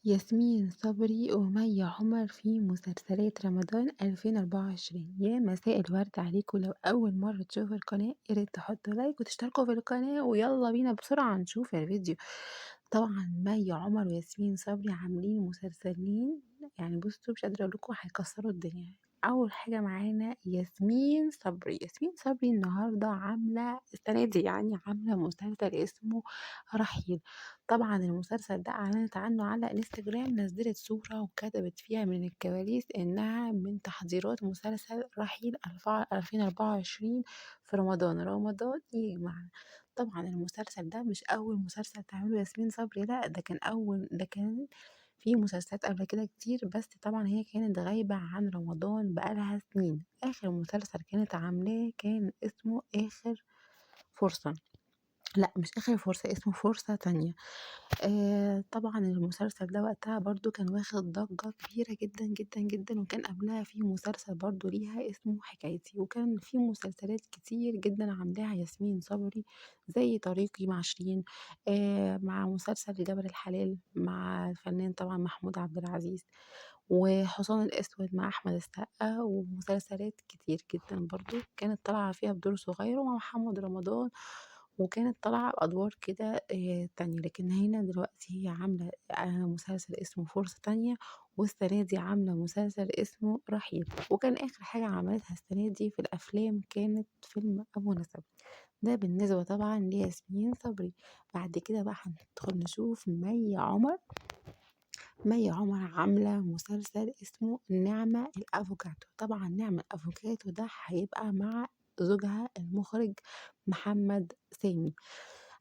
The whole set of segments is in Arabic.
ياسمين صبري ومي عمر في مسلسلات رمضان 2024. يا مساء الورد عليكم. لو أول مرة تشوفوا القناة ياريت تحطوا لايك وتشتركوا في القناة، ويلا بينا بسرعة نشوف الفيديو. طبعا مي عمر وياسمين صبري عاملين مسلسلين، يعني بصوا مش قادرة أقولكوا هيكسروا الدنيا. أول حاجة معانا ياسمين صبري النهاردة عاملة السنة دي، يعني عاملة مسلسل اسمه رحيل. طبعا المسلسل ده اعلنت عنه على انستجرام، نزلت صورة وكتبت فيها من الكواليس انها من تحضيرات مسلسل رحيل 2024 في رمضان يجمعنا. طبعا المسلسل ده مش اول مسلسل تعمله ياسمين صبري، لا ده كان في مسلسلات قبل كده كتير، بس طبعا هي كانت غايبة عن رمضان بقالها سنين. اخر مسلسل كانت عاملاه كان اسمه اخر فرصة، لا مش اخر فرصة، اسمه فرصة تانية. طبعا المسلسل ده وقتها برضو كان واخد ضجة كبيرة جدا جدا جدا، وكان قبلها في مسلسل برضو ليها اسمه حكايتي، وكان في مسلسلات كتير جدا عاملاها ياسمين صبري زي طريقي مع شيرين، مع مسلسل جبل الحلال مع الفنان طبعا محمود عبد العزيز، وحصان الأسود مع أحمد السقا، ومسلسلات كتير جدا برضو كانت طالعة فيها بدور صغير ومع محمد رمضان، وكانت طالعة بأدوار كده تانية. لكن هنا دلوقتي هي عاملة مسلسل اسمه فرصة تانية، والسنة دي عاملة مسلسل اسمه رحيل. وكان آخر حاجة عملتها السنة دي في الأفلام كانت فيلم أبو نسب. ده بالنسبة طبعا لياسمين صبري. بعد كده بقى هندخل نشوف مي عمر عاملة مسلسل اسمه نعمة الأفوكاتو. طبعا نعمة الأفوكاتو ده هيبقى مع زوجها المخرج محمد سامي.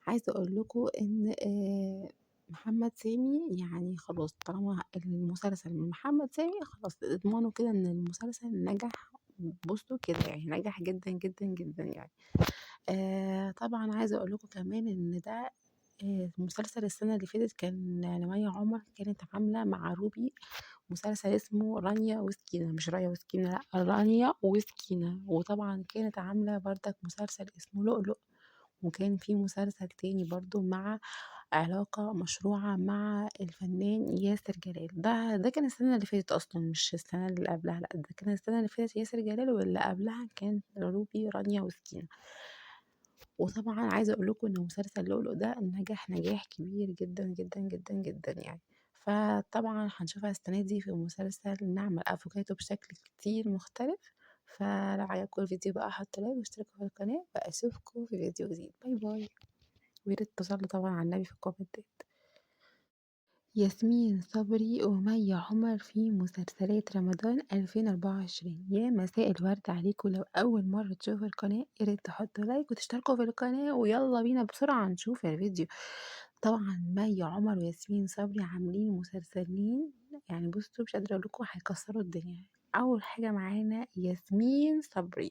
عايزة اقول لكم ان محمد سامي يعني خلاص، طالما المسلسل من محمد سامي خلاص اضمنوا كده ان المسلسل نجح. بصوا كده يعني نجح جدا جدا جدا يعني. طبعا عايزة اقول لكم كمان ان ده مسلسل السنة اللي فاتت كان لمي عمر، كانت عاملة مع روبي مسلسل اسمه رانيا وسكينة، مش رايا وسكينة، لا رانيا وسكينة. وطبعا كانت عاملة بردك مسلسل اسمه لؤلؤ، وكان في مسلسل تاني برضو مع علاقة مشروعة مع الفنان ياسر جلال. ده كان السنة اللي فاتت أصلا، مش السنة اللي قبلها، لا ده كان السنة اللي فاتت ياسر جلال، واللي قبلها كان روبي رانيا وسكينة. وطبعا عايزة اقول لكم ان مسلسل لؤلؤ ده نجح نجاح كبير جدا جدا جدا جدا يعني. فطبعا هنشوفها السنة دي في مسلسل نعمل افوكاتو بشكل كتير مختلف. فلو عجبكم الفيديو بقى حطوا لايك واشتركوا في القناة، بقى اشوفكم في فيديو جديد. باي باي. وياريت تصلوا طبعا على النبي في الكومنتات. ياسمين صبري ومي عمر في مسلسلات رمضان 2024. يا مساء الورد عليكم. لو أول مرة تشوفوا القناة ياريت تحطوا لايك وتشتركوا في القناة، ويلا بينا بسرعة نشوف الفيديو. طبعا مي عمر وياسمين صبري عاملين مسلسلين، يعني بصوا مش قادرة أقولكوا هيكسروا الدنيا. أول حاجة معانا ياسمين صبري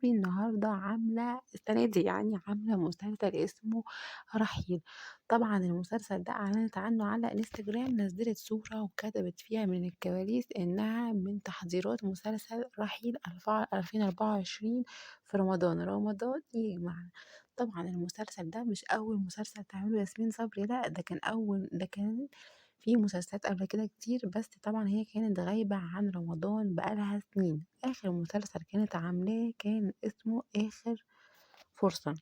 النهاردة عاملة السنة دي، يعني عاملة مسلسل اسمه رحيل. طبعا المسلسل ده اعلنت عنه على انستجرام، نزلت صورة وكتبت فيها من الكواليس انها من تحضيرات مسلسل رحيل 2024 في رمضان يجمعنا. طبعا المسلسل ده مش اول مسلسل تعمله ياسمين صبري، لا ده كان في مسلسلات قبل كده كتير، بس طبعا هي كانت غايبة عن رمضان بقالها سنين. اخر مسلسل كانت عاملاه كان اسمه اخر فرصة،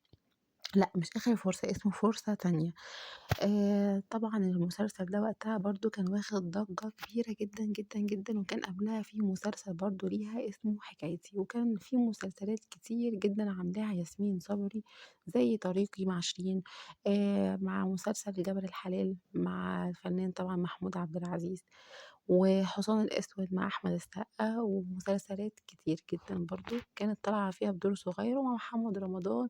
لا مش اخر فرصة، اسمه فرصة تانية. طبعا المسلسل ده وقتها برضو كان واخد ضجة كبيرة جدا جدا جدا، وكان قبلها في مسلسل برضو ليها اسمه حكايتي، وكان في مسلسلات كتير جدا عاملاها ياسمين صبري زي طريقي مع شيرين، مع مسلسل جبل الحلال مع الفنان طبعا محمود عبد العزيز، وحصان الأسود مع أحمد السقا، ومسلسلات كتير جدا برضو كانت طالعة فيها بدور صغير ومع محمد رمضان.